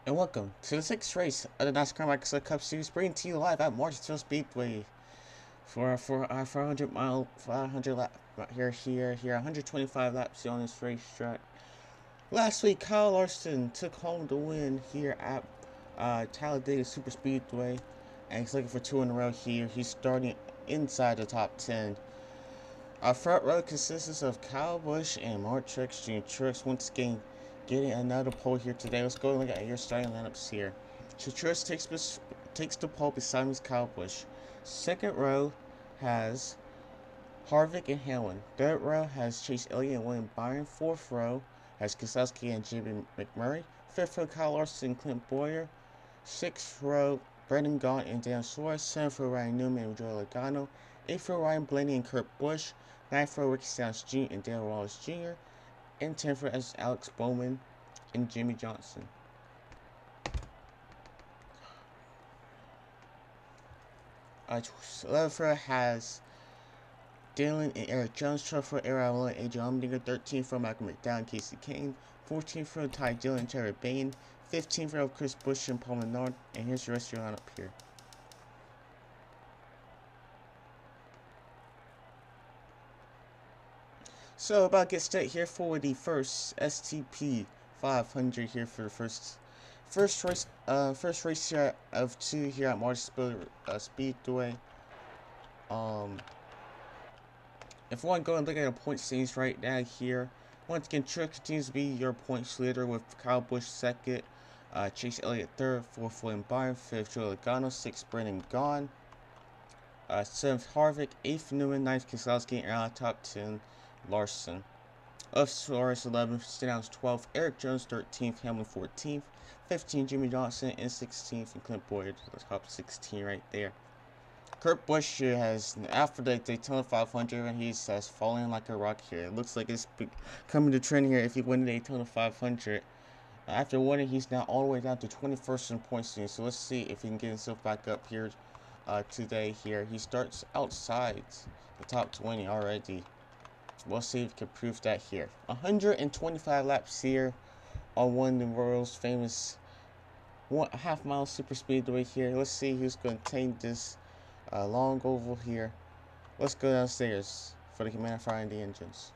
And welcome to the sixth race of the NASCAR Microsoft Cup Series, bringing to you live at Martinsville Speedway for our 500 lap here, 125 laps on this racetrack. Last week, Kyle Larson took home the win here at Talladega Super Speedway, and he's looking for two in a row here. He's starting inside the top 10. Our front row consists of Kyle Busch and Truex Jr. Truex once again getting another pole here today. Let's go look at your starting lineups here. So Truex takes the pole beside Miss Kyle Busch. Second row has Harvick and Hamlin. Third row has Chase Elliott and Byron. Fourth row has Keselowski and Jimmie McMurrary. Fifth row Kyle Larson and Clint Bowyer. Sixth row Branden Gaughan and Dan Suraez. Seventh row Ryan Newman and Logano. Eighth row Ryan Blaney and Kurt Busch. Ninth row Stenhouse Jr. and Darrell Wallace Jr. And 10th row as Bowman and Jimmie Johnson. Eleventh row has Dillon and Erik Jones. 12th row Aric Almirola and Allmendinger. 13th row McDowell and Kasey Kahne. 14th row Dillon and Trevor Bayne. 15th row Chris Buescher and Menard. And here's the rest of your lineup here. So about to get started here for the first STP 500 here for the first race here of two here at Martinsville Speedway. If we want to go and look at the point standings right now here, once again, Truex continues to be your points leader with Kyle Busch second, Chase Elliott third, fourth William Byron, fifth Logano, sixth Branden Gaughan, seventh Harvick, eighth Newman, ninth Keselowski, and out top 10 Larson. Of Suraez 11th, Stenhouse 12th, Erik Jones 13th, Hamlin 14th, 15th Jimmie Johnson, and 16th, and Clint Bowyer to the top 16 right there. Kurt Buescher has, after the Daytona 500, and he's falling like a rock here. It looks like it's coming to trend here if he wins the Daytona 500. After winning, he's now all the way down to 21st in points. So let's see if he can get himself back up here today here. He starts outside the top 20 already. We'll see if we can prove that here. 125 laps here on one of the world's famous half-mile super speedway here. Let's see who's going to take this long oval here. Let's go downstairs for the command of firing the engines.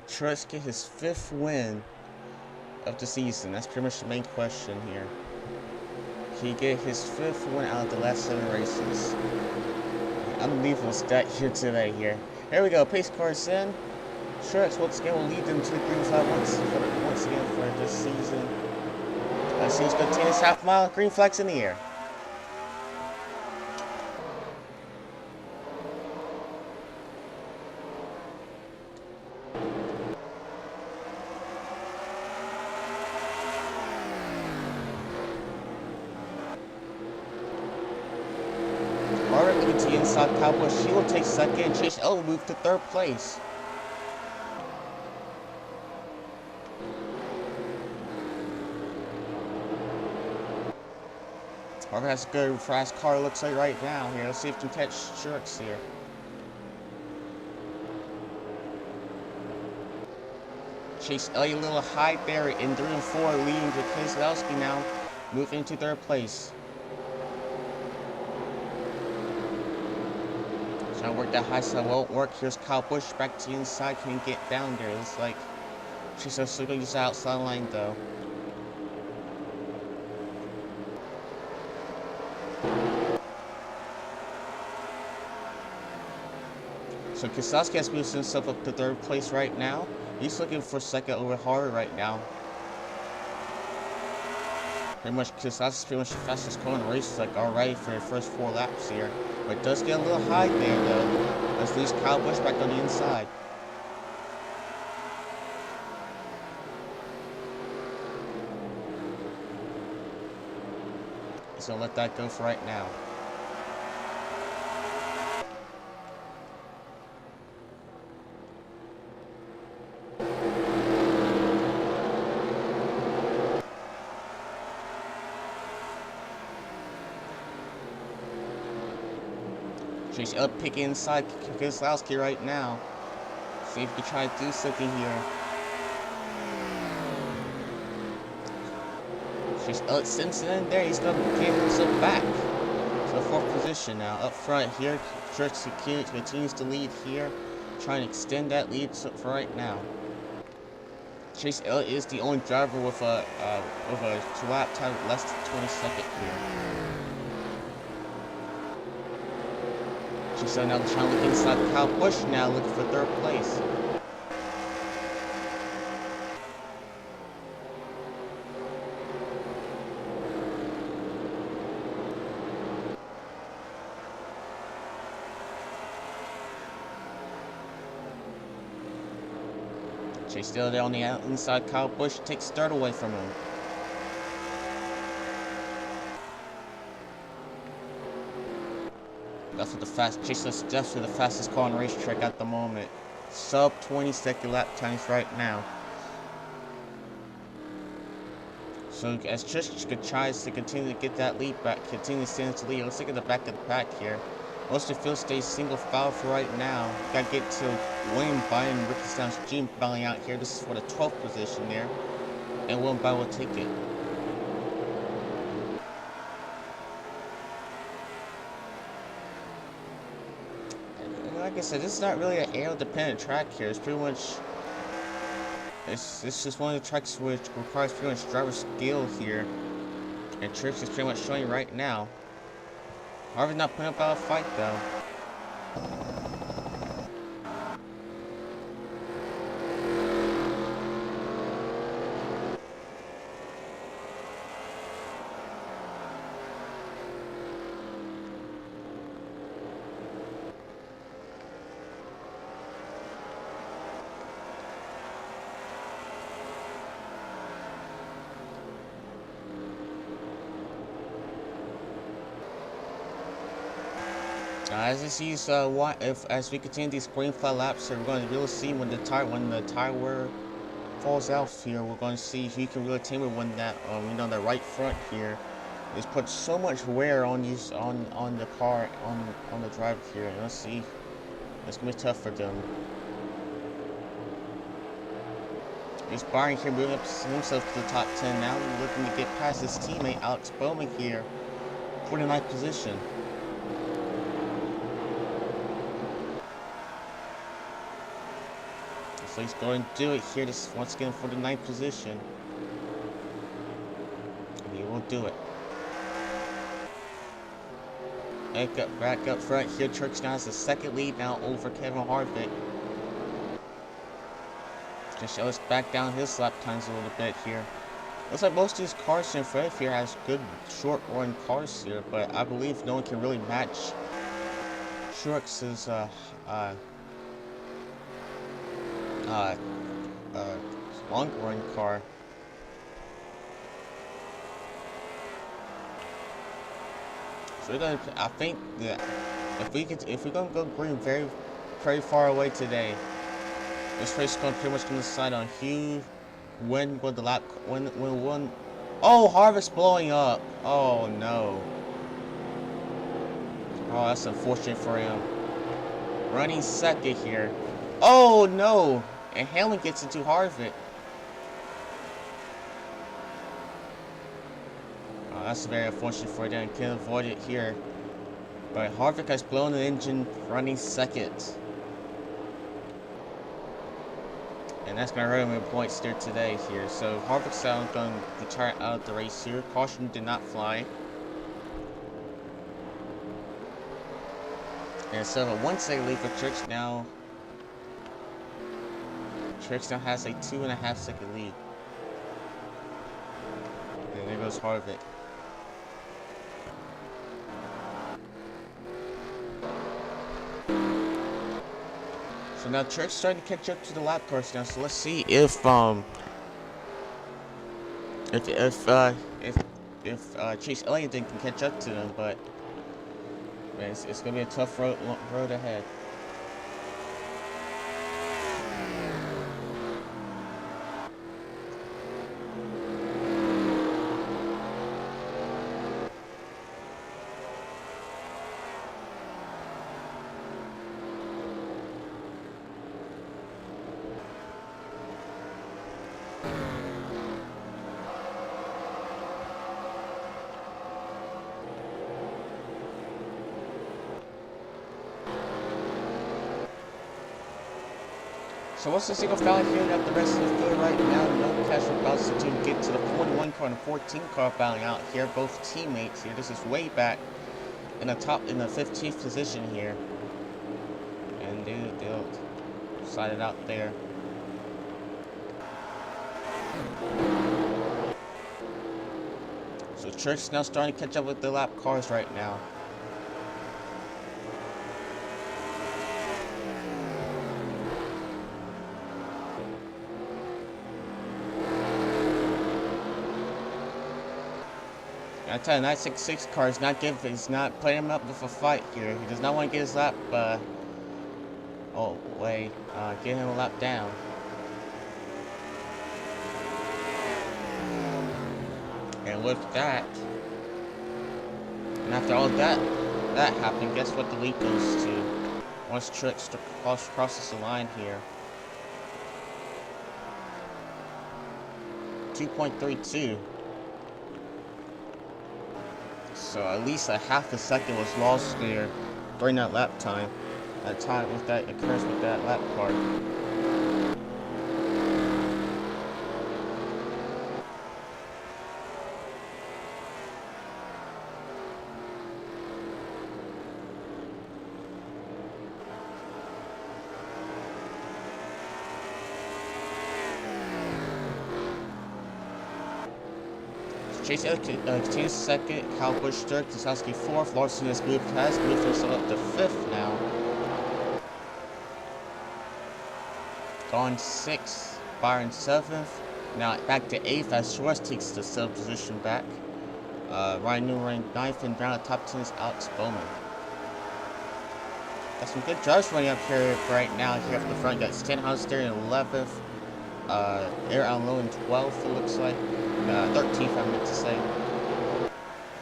Truex get his fifth win of the season. That's pretty much the main question here. He get his fifth win out of the last 7 races. Unbelievable stat here today here. Here we go. Pace cars in. Truex once again will lead them to the green flag once again for this season. Let's see who's going to take this half mile. Green flags in the air. To the inside, Kyle Busch, she will take second. Chase Elliott will move to third place. Harvick has a good fast car, looks like right now here. Let's see if we can catch Truex here. Chase Elliott a little high there in 3 and 4, leading to Keselowski now, moving to third place. Trying to work that high side, won't work. Here's Kyle Busch back to the inside, can get down there. Looks like she's still going to use the outside line though. So Keselowski has moved himself up to third place right now. He's looking for second over Harvick right now. Pretty much Keselowski's pretty much the fastest car in the race, like already for the first 4 laps here. But it does get a little high there though. Let's lose Kyle Busch back on the inside. He's gonna let that go for right now. Chase Elliott picking inside Keselowski right now. See if he can try to do something here. Chase Elliott sends it in there. He's going to get himself back to the 4th position now. Up front here, Truex Jr continues to lead here, trying to extend that lead for right now. Chase Elliott is the only driver with a lap time less than 22nd here. So now trying to look inside Kyle Busch now, looking for 3rd place. Chase still there on the inside. Kyle Busch takes 3rd away from him. That's what the Chase is definitely the fastest car on the racetrack at the moment. Sub 20-second lap times right now. So as Truex tries to continue to get that lead back, continue to stand to lead. Let's look at the back of the pack here. Most of the field stays single file for right now. Got to get to William Byron and Stenhouse Jr battling out here. This is for the 12th position there, and William Byron will take it. Like I said, this is not really an aero-dependent track here. It's pretty much, it's just one of the tracks which requires pretty much driver skill here, and Truex is pretty much showing right now. Harvick not putting up a fight though. As you see, as we continue these green flag laps, we're going to really see when the tire wear falls out here. We're going to see who can really tame it when that the right front here is put so much wear on these on the car on the driver here. And let's see, it's gonna be tough for them. It's Byron here moving up himself to the top 10 now, looking to get past his teammate Alex Bowman here, 49th position. So he's going to do it here, this once again for the 9th position. And he will do it. Back up front here, Truex now has the 2nd lead now over Kevin Harvick. Just show us back down his lap times a little bit here. Looks like most of these cars in front of here has good short run cars here, but I believe no one can really match Truex's long run car. So I think that if we're gonna go green very far away today, this race is gonna pretty much decide on who when the lap when one. Oh, Harvick's blowing up. Oh no. Oh, that's unfortunate for him. Running 2nd here. Oh no. And Hamlin gets into Harvick. Oh, that's very unfortunate for them. Can't avoid it here. But Harvick has blown the engine, running 2nd. And that's going to hurt him in points there today here. So Harvick's going to retire out of the race here. Caution did not fly. And so a 1-second lead for Truex now. Truex now has a 2.5-second lead. And there goes Harvick. So now Truex starting to catch up to the lap cars now. So let's see if if Chase Elliott can catch up to them, but man, it's gonna be a tough road ahead. So what's the single foul here at the rest of the field right now? No cash for Bowser to get to the 41 car and 14 car battling out here. Both teammates here. This is way back in the 15th position here. And they'll slide it out there. So Truex now starting to catch up with the lap cars right now. I tell you, 966 car is not putting him up with a fight here. He does not want to get his lap get him a lap down. And with that, and after all that happened, guess what the lead goes to? Once Truex crosses the line here. 2.32. So at least a half a second was lost there during that lap time. That time with that occurs with that lap part. Chase Elliott continues second, Busch third, Keselowski fourth, Larson has moved himself up to fifth now. Gaughan sixth, Byron seventh. Now back to eighth as Suraez takes the sub position back. Newman ranked ninth, and down at top 10 is Alex Bowman. Got some good drives running up here right now. Here up the front, got Stenhouse Jr in 11th. Aric Almirola in 12th, it looks like. 13th, I meant to say.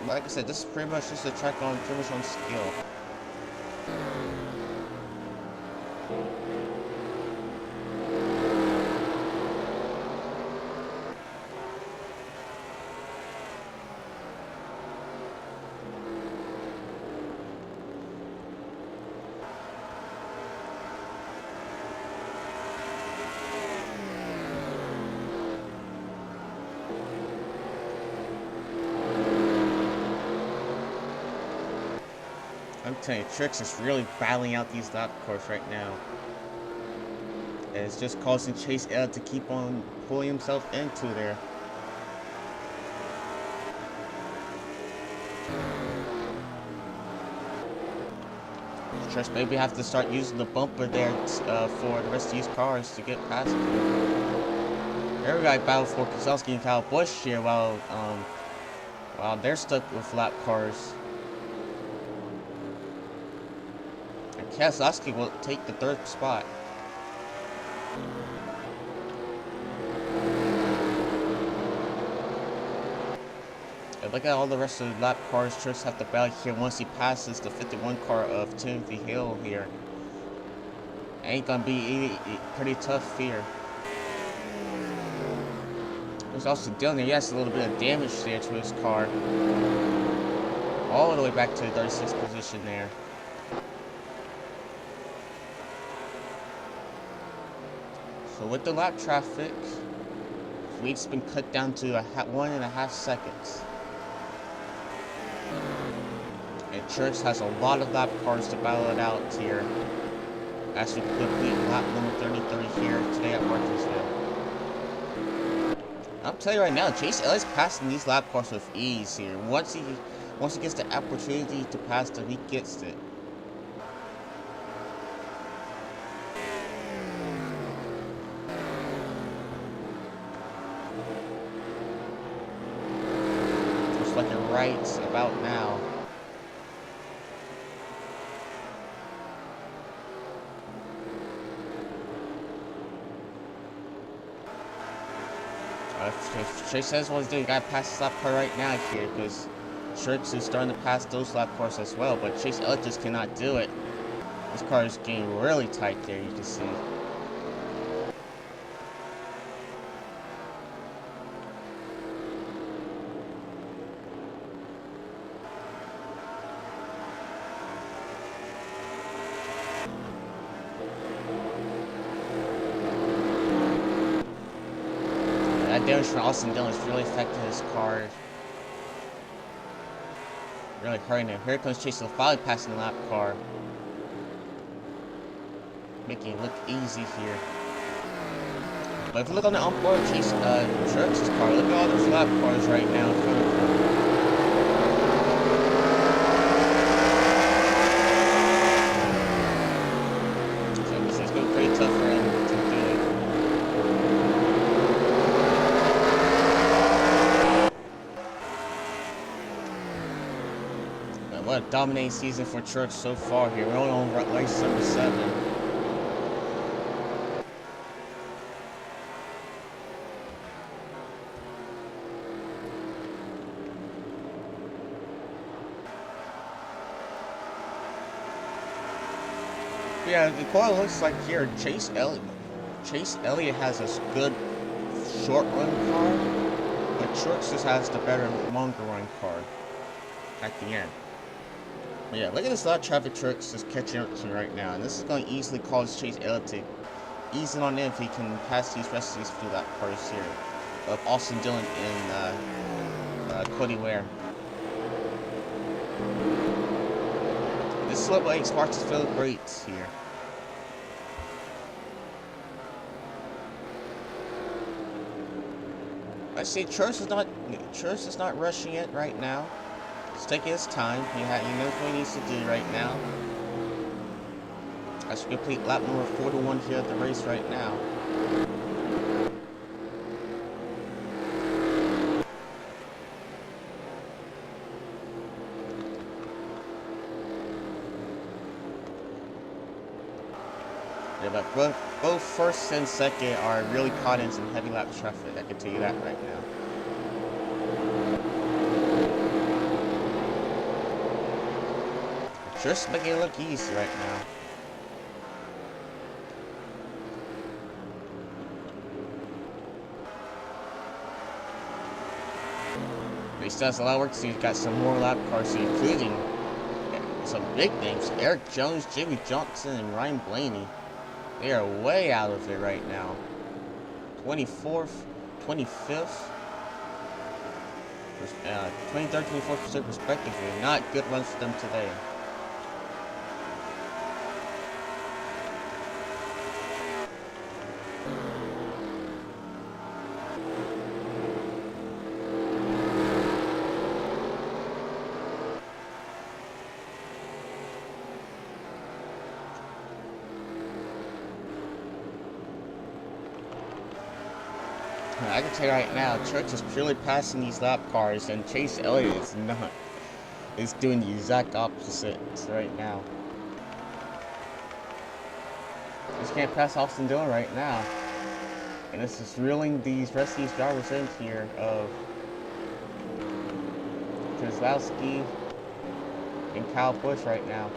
Like I said, this is pretty much just a track pretty much on skill. I'm telling you, Truex is really battling out these lap cars right now. And it's just causing Chase Elliott to keep on pulling himself into there. Truex maybe have to start using the bumper there for the rest of these cars to get past him. Every guy battled for Keselowski and Busch here while they're stuck with lap cars. Keselowski will take the third spot. And look at all the rest of the lap cars Truex have to battle here once he passes the 51 car of Timothy Hill here. Ain't gonna be pretty tough here. There's also Dillon. He has a little bit of damage there to his car. All the way back to the 36th position there. So with the lap traffic, lead's been cut down to 1.5 seconds. And Truex has a lot of lap cars to battle it out here as we complete lap number 33 here today at Martinsville. I'll tell you right now, Chase Elliott's passing these lap cars with ease here. Once he gets the opportunity to pass them, he gets it. like it right about now. If Chase says what he's doing, you gotta pass this lap car right now here, because Truex is starting to pass those lap cars as well, but Chase Elliott just cannot do it. This car is getting really tight there, you can see. That damage from Dillon is really affecting his car. Really hurting him. Here comes Chase, finally passing the lap car. Making it look easy here. But if you look on the onboard, Chase Truex's car, look at all those lap cars right now in front of him. So this is going to be pretty tough for him to do it. But what a dominating season for Truex so far here. We're only on race number 7. Yeah, the car looks like here, Chase Elliott has a good short run car, but Truex just has the better longer run car at the end. But yeah, look at this lot of traffic Truex is catching up to right now, and this is going to easily cause Chase Elliott to ease in on in if he can pass these rest of these few lap cars here of Dillon and Cody Ware. This is what makes Sparks feel great here. I see Truex is not rushing it right now. He's taking his time. He knows what he needs to do right now. I should complete lap number 41 here at the race right now. Yeah, but both first and second are really caught in some heavy lap traffic. I can tell you that right now. Just making it look easy right now. He still has a lot of work to do. He's got some more lap cars, including some big names: Erik Jones, Jimmie Johnson, and Blaney. They are way out of it right now. 24th, 25th, 23rd, 24th respectively. Not good runs for them today. I can tell you right now, Truex is purely passing these lap cars, and Chase Elliott is not. Is doing the exact opposite right now. Just can't pass Dillon right now, and this is reeling these rest of these drivers in here of Keselowski and Busch right now.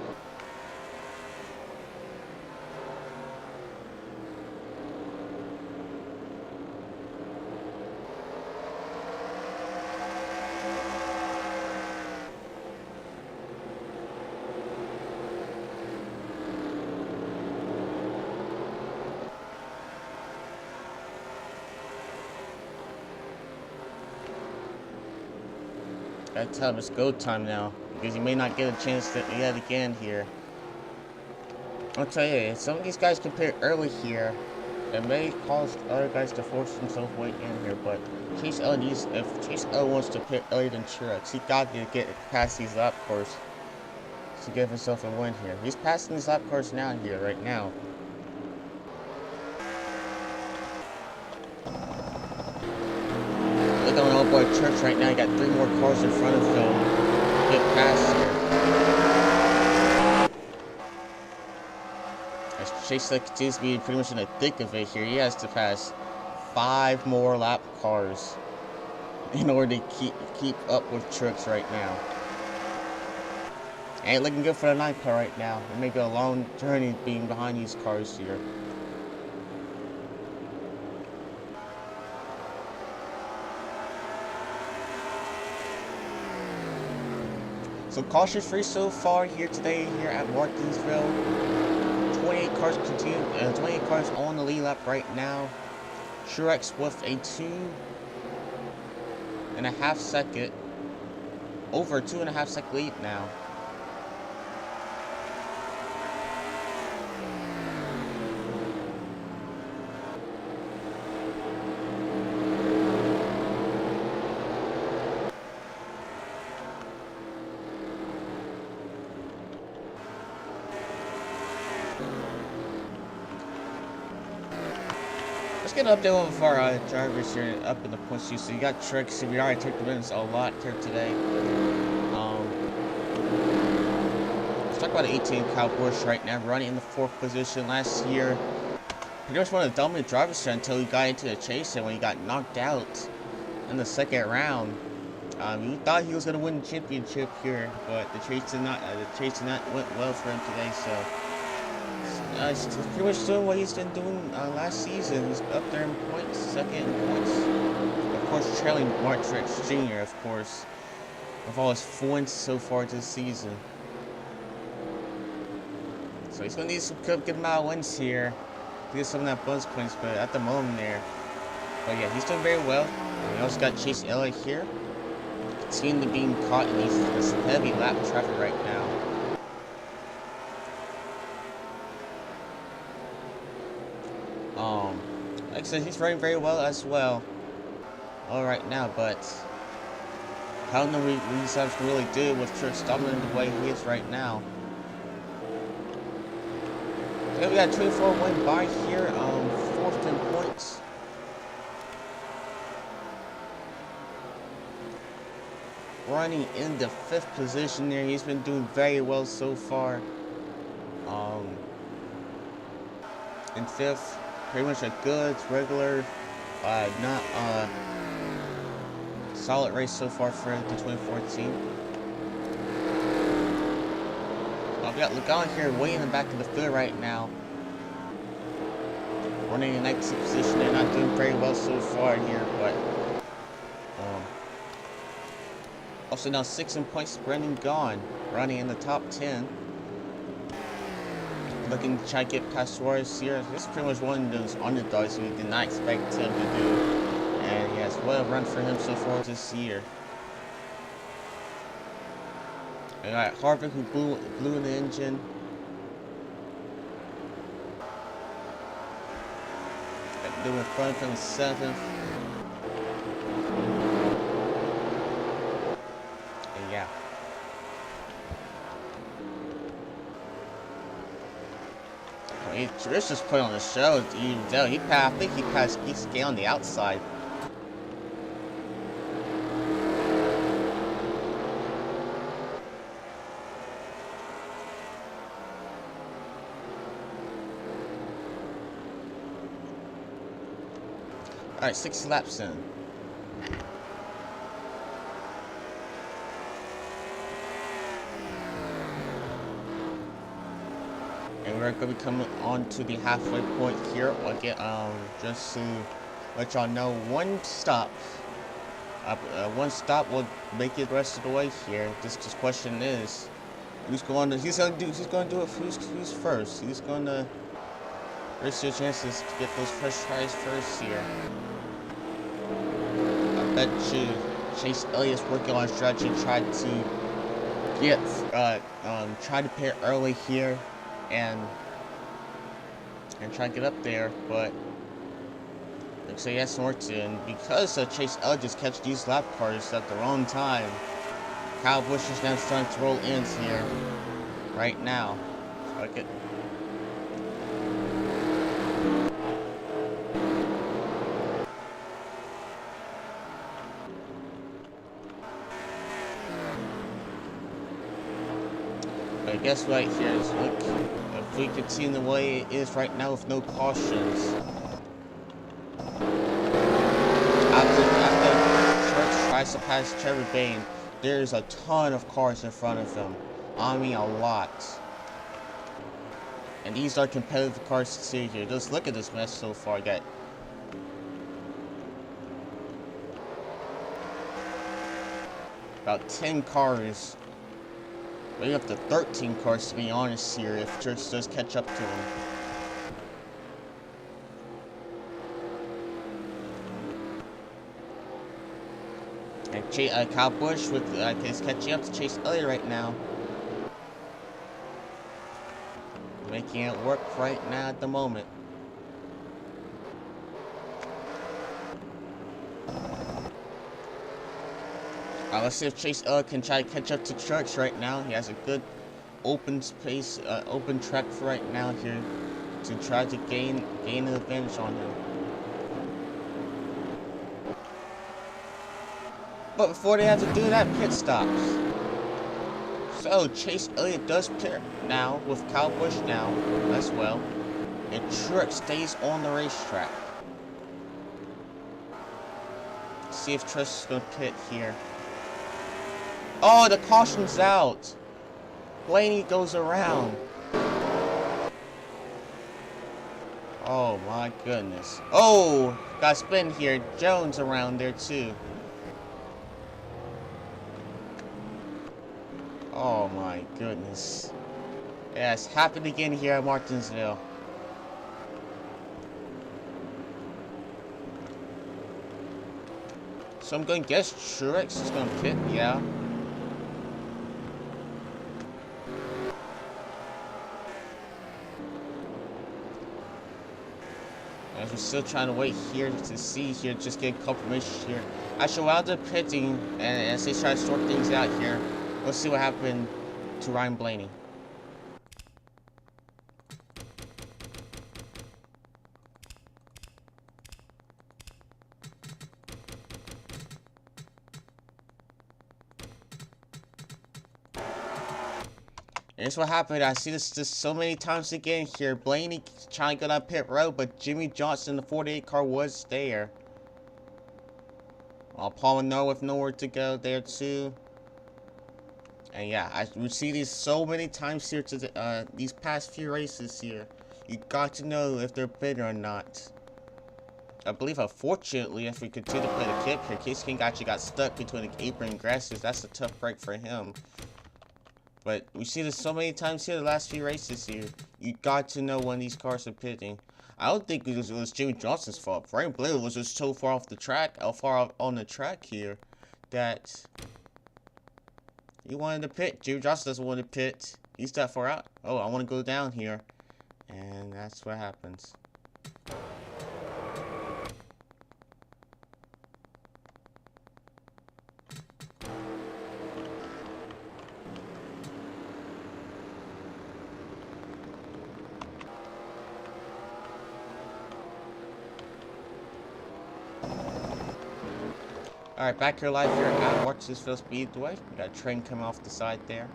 I tell him it's go time now, because he may not get a chance to yet again here. I'll tell you, if some of these guys can pit early here, it may cause other guys to force themselves way in here, but Chase Elliott, if Chase Elliott wants to pit earlier than Truex, he got to get past these lap cars to give himself a win here. He's passing these lap cars now here, right now. look at old boy Truex right now. He got 3 more cars in front of him. Good pass here. As Chase continues to be pretty much in the thick of it here. He has to pass 5 more lap cars in order to keep up with Truex right now. Ain't looking good for the 9th car right now. It may be a long journey being behind these cars here. So caution free so far here today here at Martinsville. 28 cars continue. 28 cars on the lead lap right now. Truex with a 2.5 second, over a 2.5 second lead now. Let's get an update with our drivers here up in the points. So you got Truex. We already took the wins a lot here today. Let's talk about the 18 Kyle Busch right now, running in the 4th position last year. Pretty much one of the dominant drivers here until he got into the chase, and when he got knocked out in the 2nd round. We thought he was going to win the championship here, but the chase did not went well for him today. So. He's pretty much doing what he's been doing last season. He's up there in points, 2nd in points. Of course, trailing Truex Jr., of course, with all his points so far this season. So he's going to need some good amount of wins here to get some of that bonus points, but at the moment there. But yeah, he's doing very well. We also got Chase Elliott here. Seeing him being caught in this heavy lap traffic right now. Like I said, he's running very well as well. All right now, but I don't know what these guys can really do with Truex dominating the way he is right now. So we got 24 win by here, 4th in points. Running in the 5th position there. He's been doing very well so far. In 5th. Pretty much a good, regular, not solid race so far for the 2014. We got Logano here way in the back of the field right now. Running in 19th position. They're not doing very well so far here, but also now 6 in points. Branden Gaughan running in the top 10. Looking to try to get past Suraez here. This is pretty much one of those underdogs we did not expect him to do. And yes, what a run for him so far this year. And got Harvick who blew in the engine. They were in front of him in 7th. And yeah. Truex just put on the show. I think he passed Kasey Kahne on the outside. All right, 6 laps in. And we're going to be coming on to the halfway point here. Again, just to let y'all know, one stop will make it the rest of the way here. This question is, who's going to do it? Who's first? Who's going to risk your chances to get those first tries first here? I bet you Chase Elliott's working on a strategy, try to pair early here. And try to get up there, but looks like he has some work to do. And because Chase Elliott just catch these lap cars at the wrong time, Kyle Busch is now starting to roll ins here right now. So But guess what here is, look, if we continue the way it is right now with no cautions, after Truex tries to pass Trevor Bayne, there's a ton of cars in front of him. I mean a lot. And these are competitive cars to see here. Just look at this mess so far. You got about 10 cars. Maybe up to 13 cars to be honest here if Truex does catch up to him. And Kyle Busch is catching up to Chase Elliott right now. Making it work right now at the moment. Let's see if Chase Elliott can try to catch up to Truex right now. He has a good open space, open track for right now here to try to gain an advantage on him. But before they have to do that, pit stops. So Chase Elliott does pit now with Kyle Busch now as well, and Truex stays on the racetrack. Let's see if Truex is going to pit here. Oh, the caution's out. Blaney goes around. Oh my goodness. Oh, got spin here. Jones around there too. Oh my goodness. Yeah, it's happened again here at Martinsville. So I'm going to guess Truex is going to pit, yeah. As we're still trying to wait here to see here, just get confirmation here. Actually, while they're pitting, and as they try to sort things out here, let's see what happened to Ryan Blaney. Here's what happened. I see this just so many times again here. Blaney trying to go down pit road, but Jimmie Johnson, the 48 car, was there. Paul Menard with nowhere to go there too. And yeah, we see these so many times here to these past few races here. You got to know if they're pitting or not. I believe, unfortunately, if we continue to play the kick here, Kasey Kahne actually got stuck between the apron and grasses. That's a tough break for him. But we see this so many times here the last few races here. You got to know when these cars are pitting. I don't think it was Jimmie Johnson's fault. Ryan Blaney was just so far off the track, on the track here, that he wanted to pit. Jimmie Johnson doesn't want to pit. He's that far out. Oh, I want to go down here. And that's what happens. Alright, back here live here at Martinsville Speedway. We got a train coming off the side there.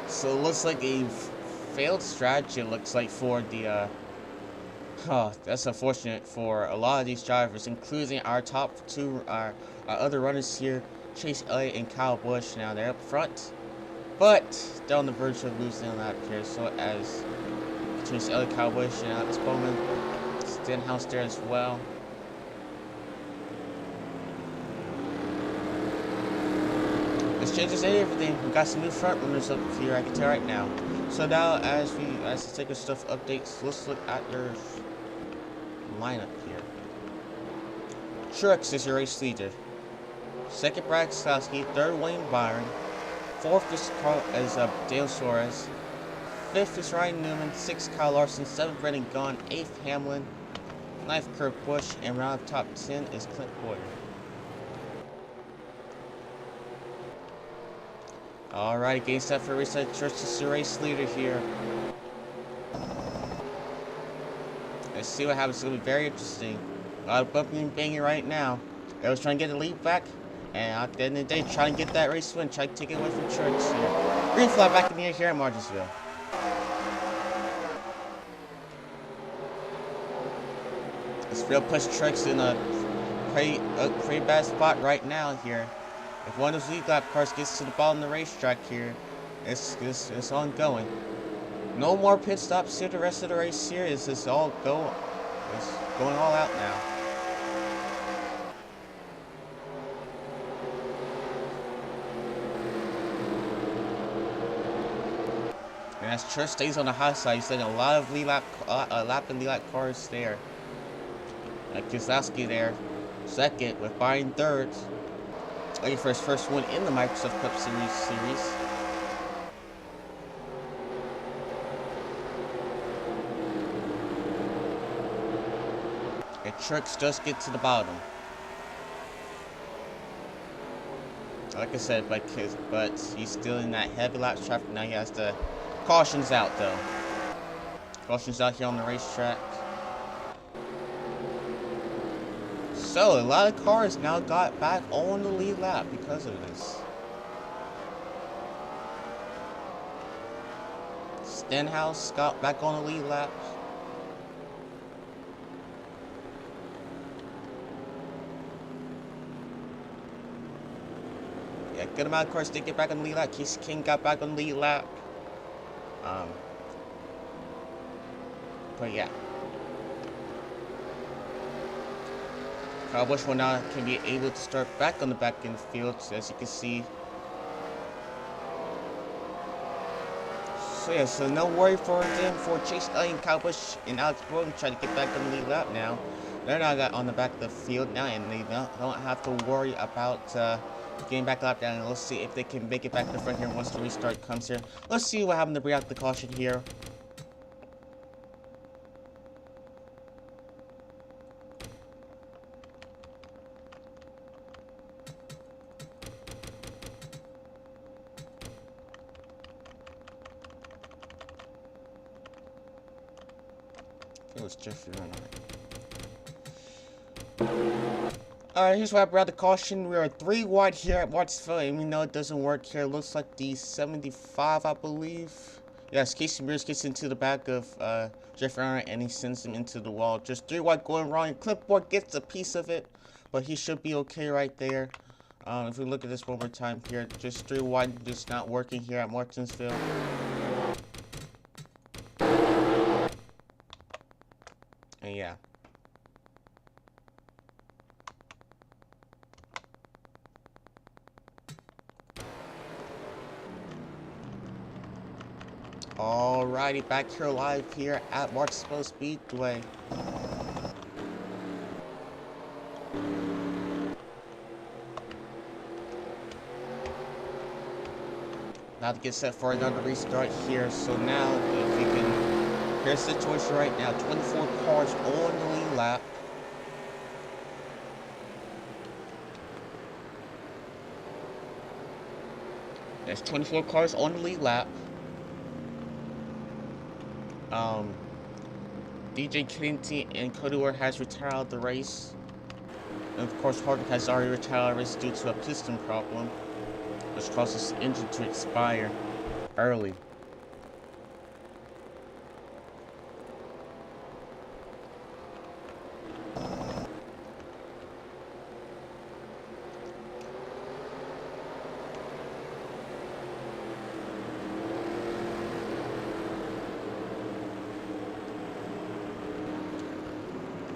So it looks like a failed strategy, it looks like, for the that's unfortunate for a lot of these drivers, including our top two, our other runners here, Chase Elliott and Kyle Busch. Now they're up front, but they're on the verge of losing on that here. So as Chase Elliott, Kyle Busch, and Alex Bowman, Stenhouse there as well. This changes everything. We got some new front runners up here, I can tell right now. So now, as we take our stuff updates, let's look at their lineup here. Truex is your race leader. Second, Branden Gaughan. Third, Byron. Fourth is Dale Suraez. Fifth is Ryan Newman. Sixth, Kyle Larson. Seventh, Branden Gaughan. Eighth, Hamlin. Ninth, Busch. And round of top 10 is Clint Bowyer. Alright, getting set for a race. Truex is the race leader here. Let's see what happens. It's going to be very interesting. A lot of bumping and banging right now. I was trying to get the lead back. And at the end of the day, trying to get that race win, try to take it away from Truex here. Green flag back in the air here at Martinsville. This field puts Truex in a pretty bad spot right now here. If one of those lead lap cars gets to the bottom of the racetrack here, it's ongoing. No more pit stops here. The rest of the race here is just all going all out now. And as Truex stays on the high side, he's setting a lot of lap and lead lap cars there. Keselowski there, second, with Byron third. Looking for his first win in the Microsoft Cup Series. And Truex does get to the bottom. Like I said, but he's still in that heavy lap traffic. Now he has the cautions out though. Cautions out here on the racetrack. So a lot of cars now got back on the lead lap because of this. Stenhouse got back on the lead lap. Yeah, good amount of cars did get back on the lead lap. Kasey Kahne got back on the lead lap. But yeah. Busch now can be able to start back on the back end of the field, as you can see. So yeah, so no worry for them for Chase Elliott, Busch, and Alex Bowman trying to get back on the lead lap now. They're now on the back of the field now, and they don't have to worry about getting back lap down. And let's see if they can make it back to the front here once the restart comes here. Let's see what happened to bring out the caution here. It was Jeffrey Alright, here's why I brought the caution. We are 3 wide here at Martinsville, and we know it doesn't work here. It looks like the 75, I believe. Yes, Kasey Mears gets into the back of Jeffrey and he sends him into the wall. Just 3 wide going wrong, and Clint Bowyer gets a piece of it, but he should be okay right there. If we look at this one more time here, just 3 wide, just not working here at Martinsville. And yeah. Alrighty, back here live here at Martinsville Speedway. Now to get set for another restart here. So now, if you can. Here's the situation right now, 24 cars on the lead lap. There's 24 cars on the lead lap. DJ Kennedy and Cody Ware has retired out of the race. And of course, Harvick has already retired out of the race due to a piston problem, which causes his engine to expire early.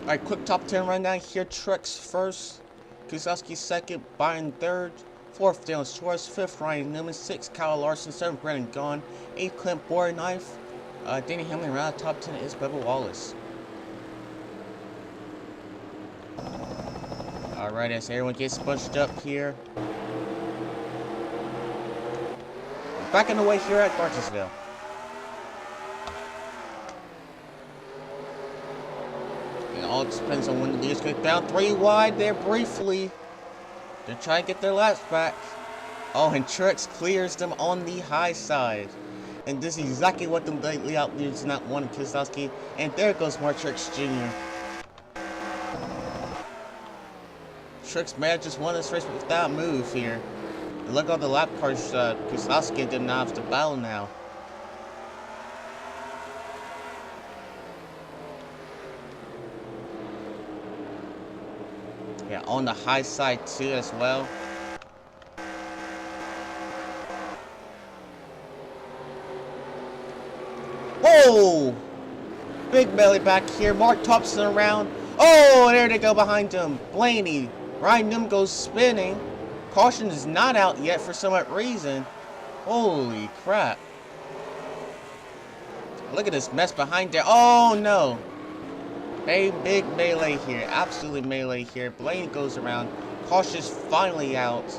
Alright, quick top 10 right now here. Truex first, Keselowski second, Byron third, fourth Dillon, Suraez fifth, Newman sixth, Larson seventh, Branden Gaughan, eighth Clint Bowyer, ninth, Denny Hamlin. Around the top 10 is Darrell Wallace. Alright, as everyone gets bunched up here. Back in the way here at Martinsville. All depends on when the leaders get down 3 wide there briefly. They're trying to get their laps back. Oh, and Truex clears them on the high side. And this is exactly what the lead leaders not want, Keselowski. And there goes Truex Jr. Truex may have just won this race without a move here. And look at all the lap cars. Keselowski did not have to battle now. Yeah, on the high side too as well. Whoa! Big melee back here. Mark Thompson around. Oh, there they go behind him. Blaney. Ryan Newman goes spinning. Caution is not out yet for some reason. Holy crap. Look at this mess behind there. Oh no. Big melee here. Absolutely melee here. Blaney goes around. Caution's finally out.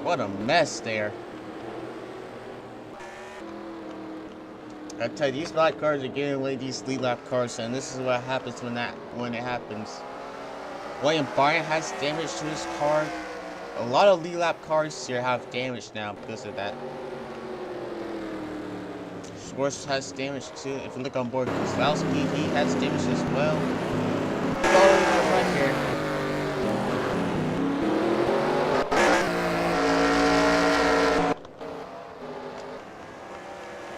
What a mess there. I tell you, these black cars are getting away these lead lap cars, and this is what happens when it happens. William Byron has damage to his car. A lot of lead lap cars here have damage now because of that. Suraez has damage too. If you look on board, Keselowski, he has damage as well. Oh, right here.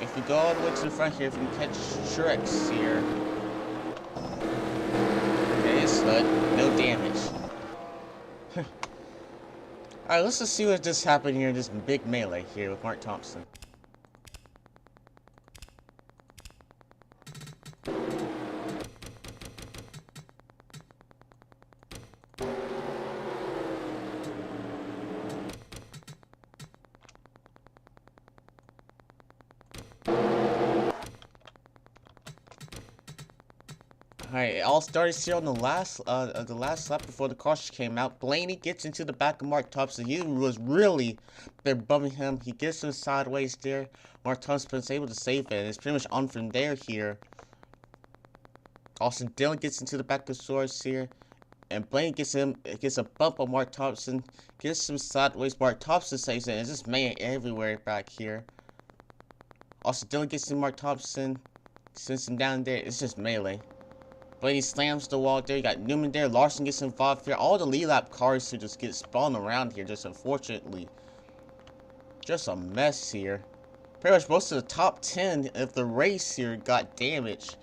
If you go all the way to the front here, if you can catch Truex here. Okay, it's hood. No damage. Alright, let's just see what just happened here in this big melee here with Mark Thompson. Alright, it all started here on the last lap before the caution came out. Blaney gets into the back of Mark Thompson. He was really been bumming him. He gets him sideways there. Mark Thompson's able to save it. It's pretty much on from there here. Also, Dillon gets into the back of Suraez here. And Blaney gets a bump on Mark Thompson. Gets him sideways. Mark Thompson saves it. And it's just man everywhere back here. Also, Dillon gets in Mark Thompson. Sends him down there. It's just melee. Blaney slams the wall there. You got Newman there. Larson gets involved here. All the lead lap cars who just get spawned around here. Just unfortunately. Just a mess here. Pretty much most of the top 10 of the race here got damaged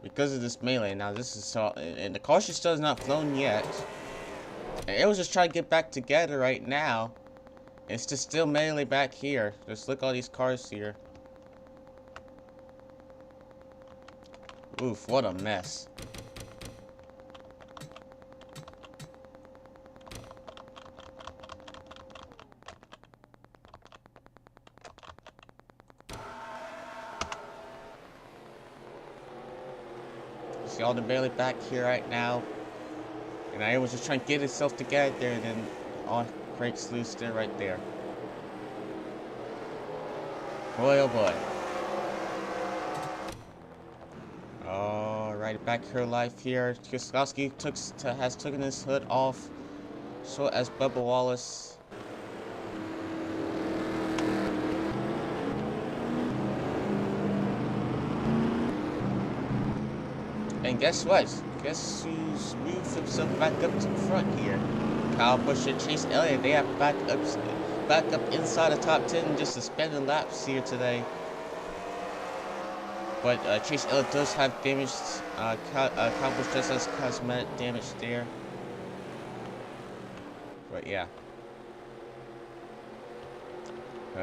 because of this melee. Now this is and the caution still has not flown yet. And it was just trying to get back together right now. It's just still melee back here. Just look at all these cars here. Oof, what a mess. See all the melee back here right now. And I was just trying to get itself together there, and then all breaks loose there right there. Boy oh boy. Alright, back here live here. Keselowski has taken his hood off. So as Bubba Wallace. And guess what? Guess who's moved himself back up to the front here? Kyle Busch and Chase Elliott, they have back up inside the top 10, just suspended laps here today. But Chase Elliott does have damage. Kyle Busch just has cosmetic damage there. But yeah.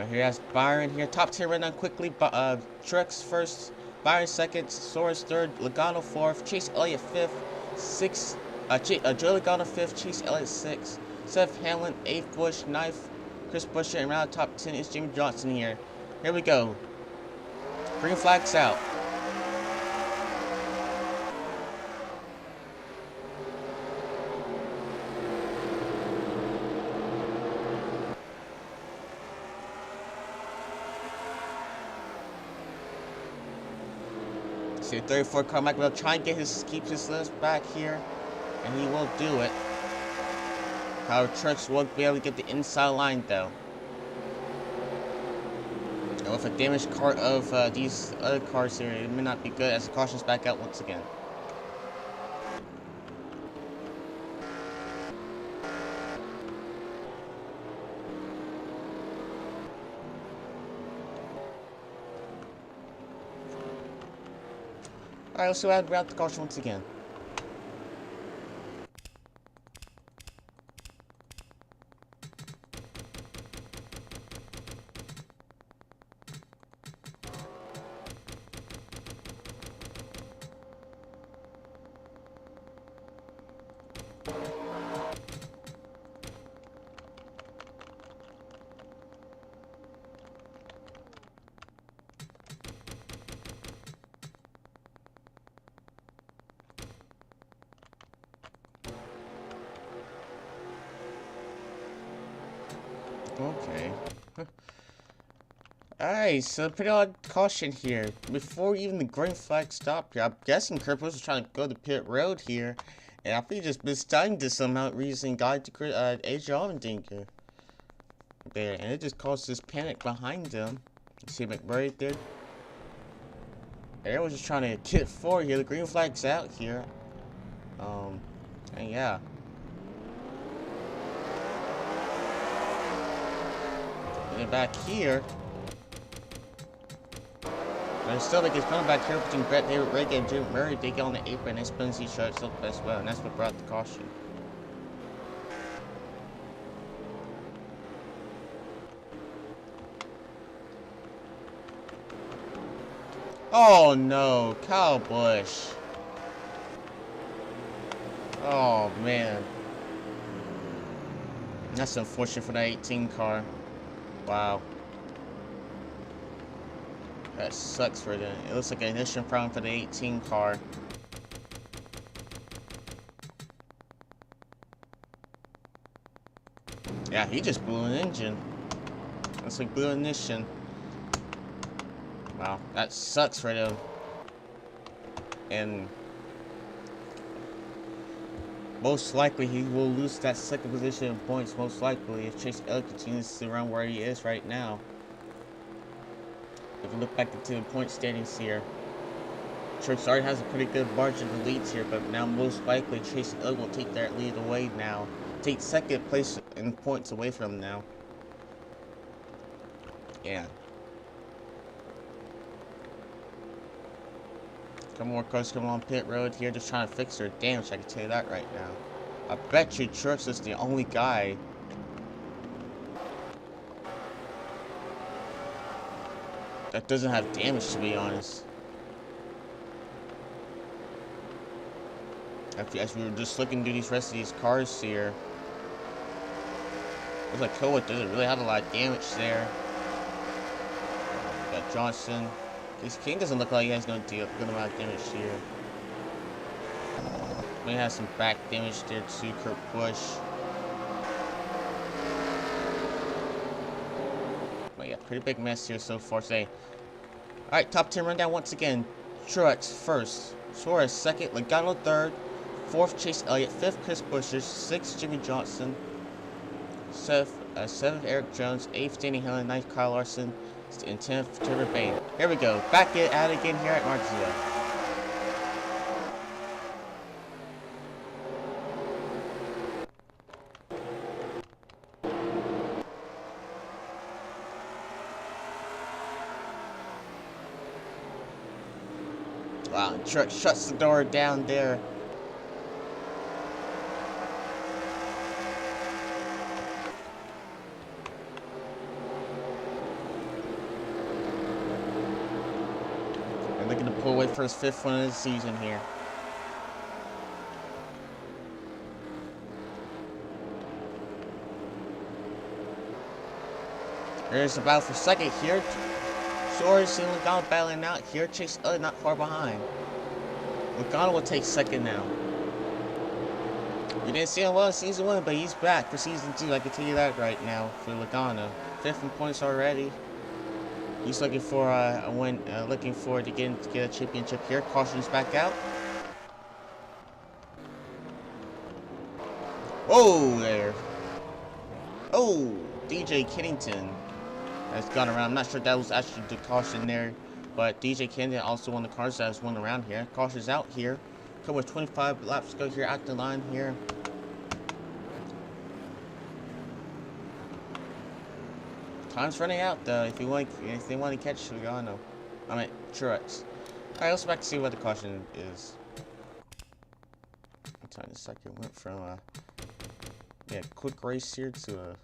Here has Byron here. Top 10 right now quickly. Truex first. Byron second, Suraez third, Logano fourth, Chase Elliott fifth, Joey Logano fifth, Chase Elliott sixth, Seth Hamlin eighth, Busch ninth, Chris Buescher, and around the top 10 is Jimmie Johnson here. Here we go. Green flags out. See, 34 car McDowell try and keep his list back here, and he will do it. However, Truex won't be able to get the inside line though. And with a damaged car of these other cars here, it may not be good as the caution's back out once again. Alright, let's see what happens the caution once again. Okay. Alright, so pretty odd caution here. Before even the green flag stopped here, I'm guessing Kurt Busch was trying to go to pit road here. And I think he just mistimed it somehow, reason got to Allmendinger there. And it just caused this panic behind them. You see McMurrary did. Everyone's just trying to get forward here. The green flag's out here. And yeah. And then back here. But still, like, it's coming back here between Brett David Rigg and Jim Murray. They get on the apron and spins each other as well. And that's what brought the caution. Oh no, Kyle Busch. Oh man. That's unfortunate for that 18 car. Wow. That sucks for them. It looks like an ignition problem for the 18 car. Yeah, he just blew an engine. Looks like blew ignition. Wow, that sucks for them. And most likely he will lose that second position in points, most likely, if Chase Elliott continues to run where he is right now. If we look back into the point standings here, Truex already has a pretty good margin of leads here, but now most likely Chase Elliott will take that lead away now. Take second place in points away from him now. Yeah. Couple more cars coming on pit road here, just trying to fix their damage, I can tell you that right now. I bet you Truex is the only guy that doesn't have damage, to be honest. As we were just looking through these rest of these cars here, looks like Elliott doesn't really have a lot of damage there. We got Johnson. Kasey Kahne doesn't look like he has no good amount of damage here. May have some back damage there too, Kurt Busch. But yeah, pretty big mess here so far today. Alright, top 10 rundown once again. Truex first, Suraez second, Logano third, fourth Chase Elliott, fifth Chris Buescher, sixth Jimmie Johnson, seventh Erik Jones, eighth Denny Hamlin, ninth Kyle Larson, and 10th Trevor Bayne. Here we go. Back at it again here at Martinsville. Wow, Truex shuts the door down there. Looking to pull away for his fifth one of the season here. There's the battle for second here. Suraez and Logano battling out here. Chase Elliott not far behind. Logano will take second now. We didn't see him well in season 1, but he's back for season 2. I can tell you that right now for Logano. Fifth in points already. He's looking for a win, looking forward to get a championship here. Caution's back out. Oh, there. Oh, DJ Kennington has gone around. I'm not sure if that was actually the caution there, but DJ Kennington also won the cars that has won around here. Caution's out here. Come with 25 laps to go here out the line here. Time's running out though. If they want to catch Logano, I mean Truex. Alright, let's back to see what the caution is. I'm telling you, second went from yeah, quick race here to a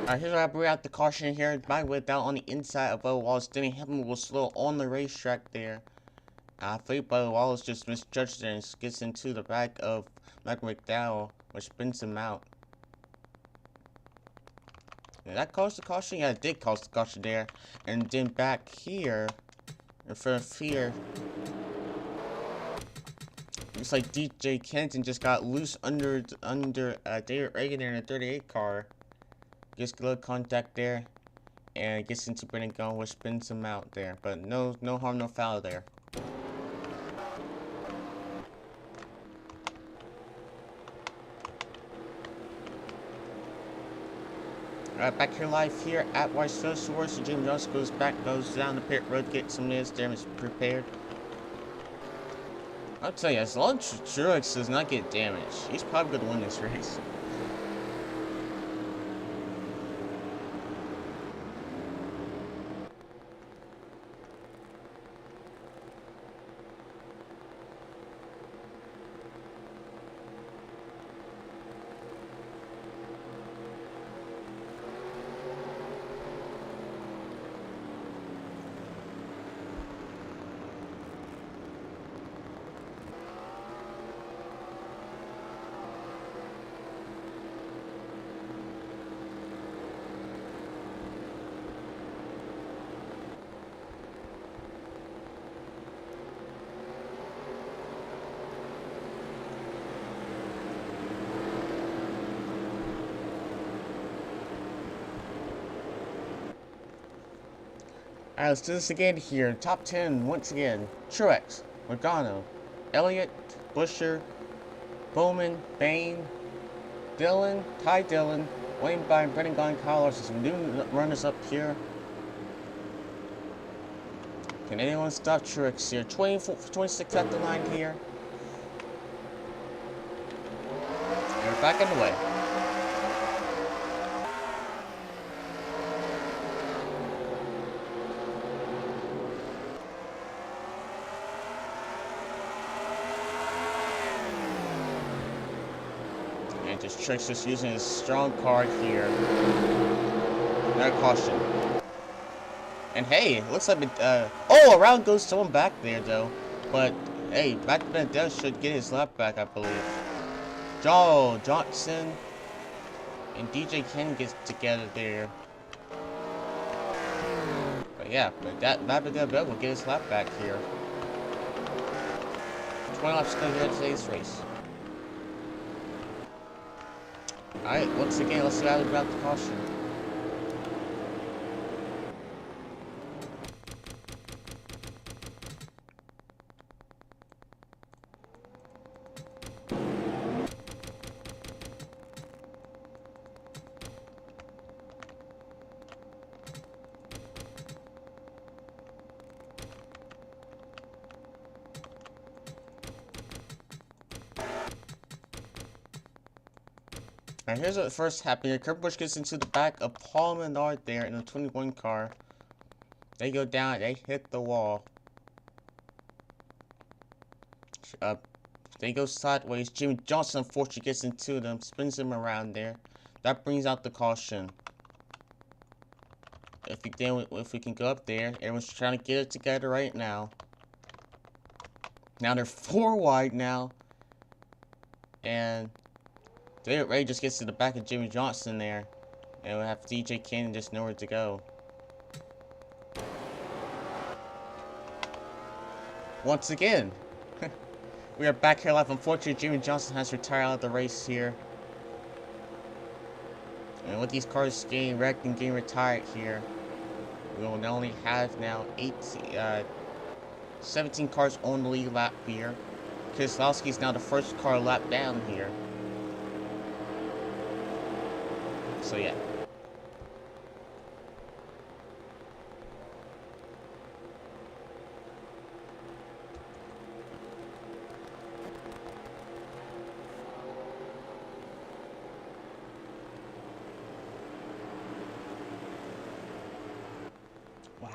Alright, here's where I bring out the caution here. My way down on the inside of Darrell Wallace. Denny Hamlin was slow on the racetrack there. I think Darrell Wallace just misjudged it and gets into the back of McDowell, which spins him out. Did that cause the caution? Yeah, it did cause the caution there. And then back here, in front of here, looks like DJ Kenton just got loose under David Reagan in a 38 car. Gets good contact there, and gets into Branden Gaughan, which spins him out there. But no harm, no foul there. Alright, back here live here at Whitesville. Suraez, Jimmie Johnson goes down the pit road, get some of his damage prepared. I'll tell you, as long as Truex does not get damaged, he's probably going to win this race. Alright, let's do this again here. Top 10, once again. Truex, Logano, Elliott, Buescher, Bowman, Bayne, Dillon, Dillon, Byron, Branden Gaughan, Larson. Some new runners up here. Can anyone stop Truex here? 26 at the line here. And we're back in the way. Truex just using his strong car here. No caution. And hey, it looks like oh, around goes someone back there though. But hey, McDowell should get his lap back, I believe. Johnson and DJ Kahne get together there. But yeah, but that McDowell will get his lap back here. 20 laps to go here today's race. Alright, once again, let's see how they grab the caution. Alright, here's what first happened here. Busch gets into the back of Menard there in the 21 car. They go down, they hit the wall. They go sideways. Jimmie Johnson unfortunately gets into them, spins them around there. That brings out the caution. If we can go up there, everyone's trying to get it together right now. Now they're 4 wide now. And David Ray just gets to the back of Jimmie Johnson there. And we'll have DJ Kahne just nowhere to go. Once again, we are back here live. Unfortunately, Jimmie Johnson has retired out of the race here. And with these cars getting wrecked and getting retired here, we will only have now 17 cars on the lead lap here. Keselowski is now the first car lap down here. So yeah. Wow.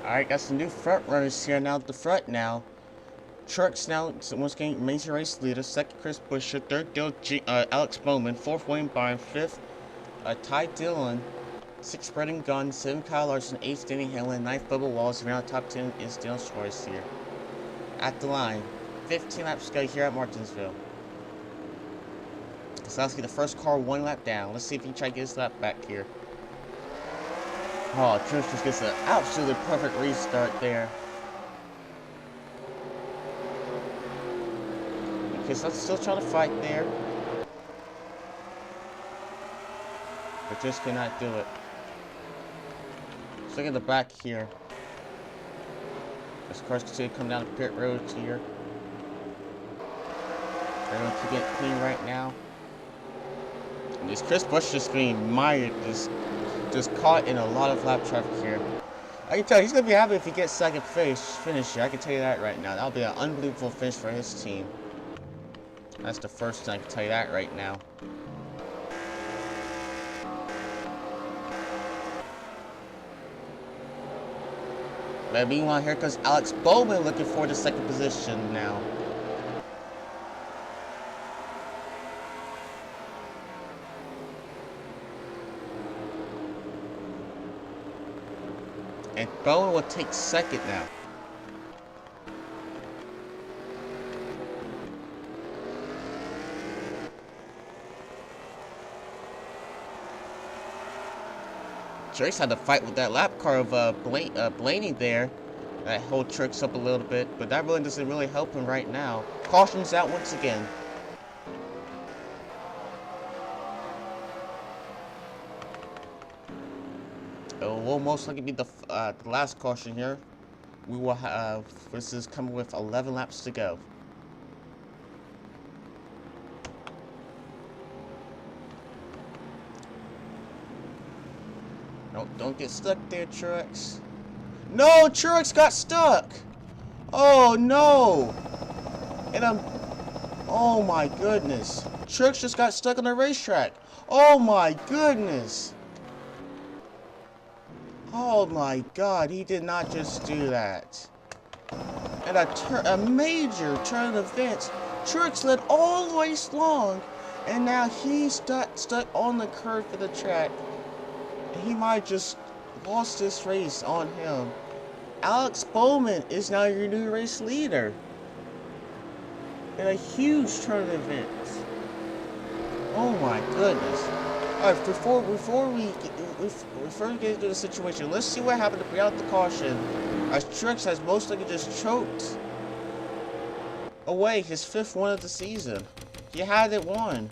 Alright, got some new front runners here now at the front now. Truex now once again remains the race leader. Second, Chris Buescher. Third, Alex Bowman. Fourth, Byron. Fifth, Dillon. Sixth, Branden Gaughan. Seventh, Larson. Eighth, Denny Hamlin. Ninth, Bubba Wallace. Around the top 10 is Dillon Suraez here. At the line, 15 laps to go here at Martinsville. Keselowski, the first car, 1 lap down. Let's see if he can try to get his lap back here. Oh, Truex just gets an absolutely perfect restart there. Okay, so let's still try to fight there. But just cannot do it. Let's look at the back here. As cars continue to come down the pit road here. They're going to keep it clean right now. And this Chris Buescher just being mired, just caught in a lot of lap traffic here. I can tell you, he's going to be happy if he gets second finish here. I can tell you that right now. That'll be an unbelievable finish for his team. That's the first thing I can tell you that right now. But meanwhile, here comes Alex Bowman looking for the second position now. And Bowman will take second now. Truex had to fight with that lap car of Blaney there. That hold Truex up a little bit, but that really doesn't really help him right now. Caution's out once again. It will most likely be the last caution here. We will have, this is coming with 11 laps to go. No, don't get stuck there, Truex. No, Truex got stuck. Oh no! And oh my goodness. Truex just got stuck on the racetrack. Oh my goodness. Oh my God, he did not just do that. And a major turn of events. Truex led all the way long, and now he's stuck on the curve of the track. He might just lost this race on him. Alex Bowman is now your new race leader. In a huge turn of events. Oh my goodness. Alright, before we get into the situation, let's see what happened without the caution. As Truex has most likely just choked away his 5th win of the season. He had it won.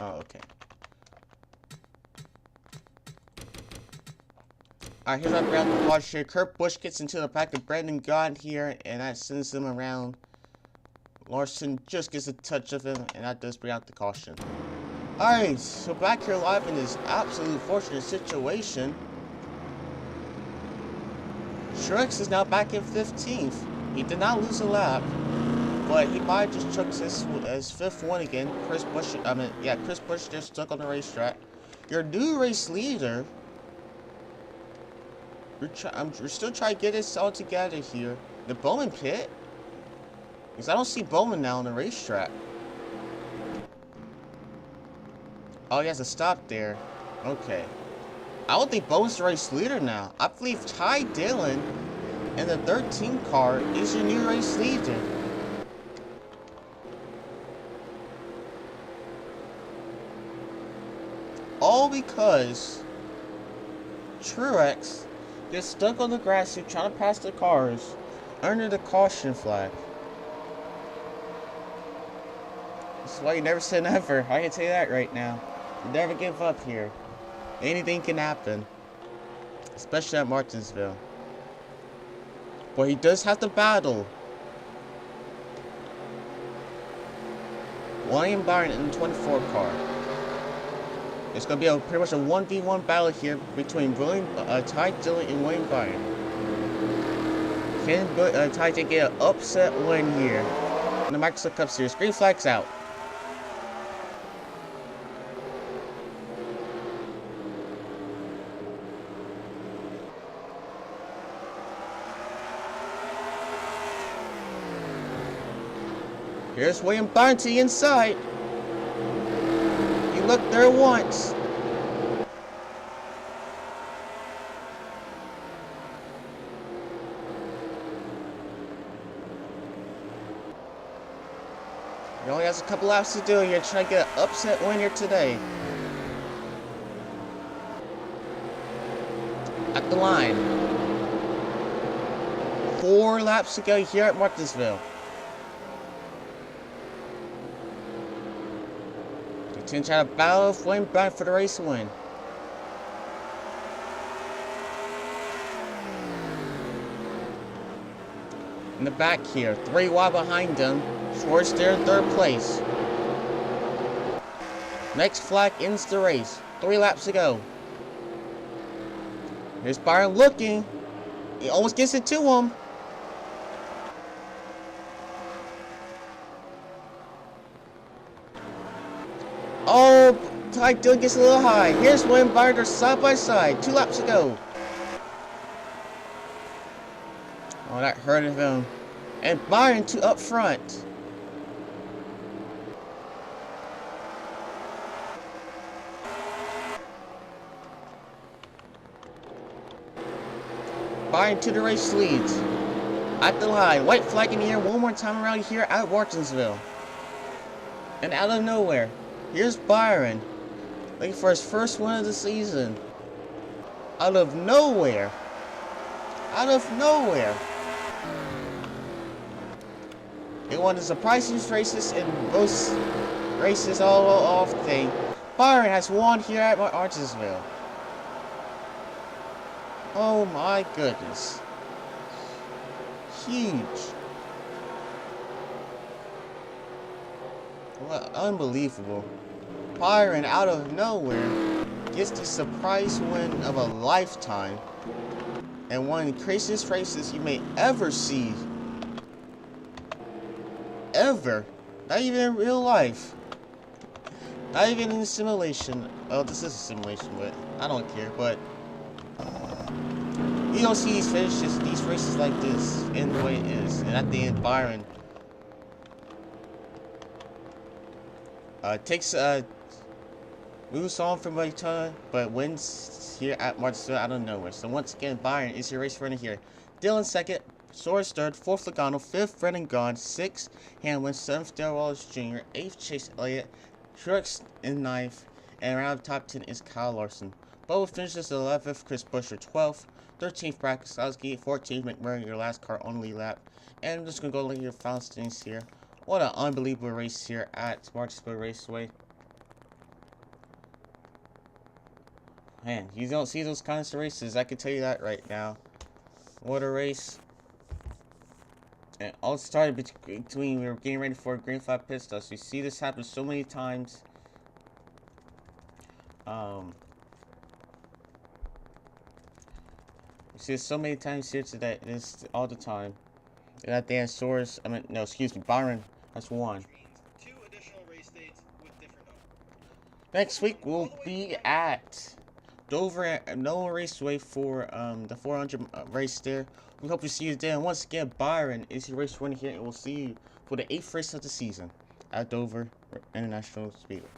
Oh, okay. Alright, here's our ground the Busch here. Kurt Busch gets into the back of Branden Gaughan here, and that sends him around. Larson just gets a touch of him, and that does bring out the caution. Alright, so back here live in this absolute fortunate situation. Truex is now back in 15th. He did not lose a lap, but he might just took his 5th one again. Chris Busch just stuck on the racetrack. Your new race leader. We're still trying to get this all together here. The Bowman pit? Because I don't see Bowman now on the racetrack. Oh, he has to stop there. Okay. I don't think Bowman's the race leader now. I believe Dillon in the 13 car is your new race leader. All because Truex gets stuck on the grass here trying to pass the cars under the caution flag. That's why you never say never. I can tell you that right now. You never give up here. Anything can happen. Especially at Martinsville. But he does have to battle Byron in the 24 car. It's going to be pretty much a 1v1 battle here between Dillon and Byron. Can Ty get an upset win here in the Microsoft Cup Series? Green flag's out. Here's Byron to the inside. He looked there once. He only has a couple laps to do here, trying to get an upset win here today. At the line. 4 laps to go here at Martinsville. Trying to battle with Byron for the race win. In the back here, 3 wide behind them. Schwartz there in 3rd place. Next flag ends the race. 3 laps to go. Here's Byron looking. He almost gets it to him. Oh, Dillon gets a little high. Here's Byron, they're side by side. 2 laps to go. Oh, that hurted him. And Byron up front. Byron to the race leads. At the line. White flag in the air one more time around here at Martinsville. And out of nowhere, here's Byron, looking for his first win of the season. Out of nowhere. Out of nowhere. He won the surprising races in most races all off thing. Byron has won here at Martinsville. Oh my goodness. Huge. Well, unbelievable. Byron, out of nowhere, gets the surprise win of a lifetime. And one of the craziest races you may ever see. Ever. Not even in real life. Not even in a simulation. Oh, this is a simulation, but I don't care. But you don't see these finishes, these races like this, in the way it is. And at the end, Byron moves on from Daytona, but wins here at Martinsville out of nowhere. So once again, Byron is your race runner here. Dillon 2nd, Suraez 3rd, 4th Logano, 5th Branden Gaughan, 6th Hamlin, 7th Darrell Wallace Jr., 8th Chase Elliott, Truex in 9th, and around the top 10 is Kyle Larson. Bowman finishes 11th, Chris Buescher 12th, 13th Brad Keselowski, 14th McMurrary, your last car only lap. And I'm just going to go look at your final standings here. What an unbelievable race here at Martinsville Raceway. Man, you don't see those kinds of races. I can tell you that right now. What a race. And all started between we were getting ready for a green flag pit stop. So you see this happen so many times. You see it so many times here today. This all the time. You got Dan Suraez. I mean, no, excuse me, Byron. That's one. Next week we'll be at Dover Nolan Raceway for the 400 race there. We hope to see you there. And once again, Byron is your race winner here, and we'll see you for the 8th race of the season at Dover International Speedway.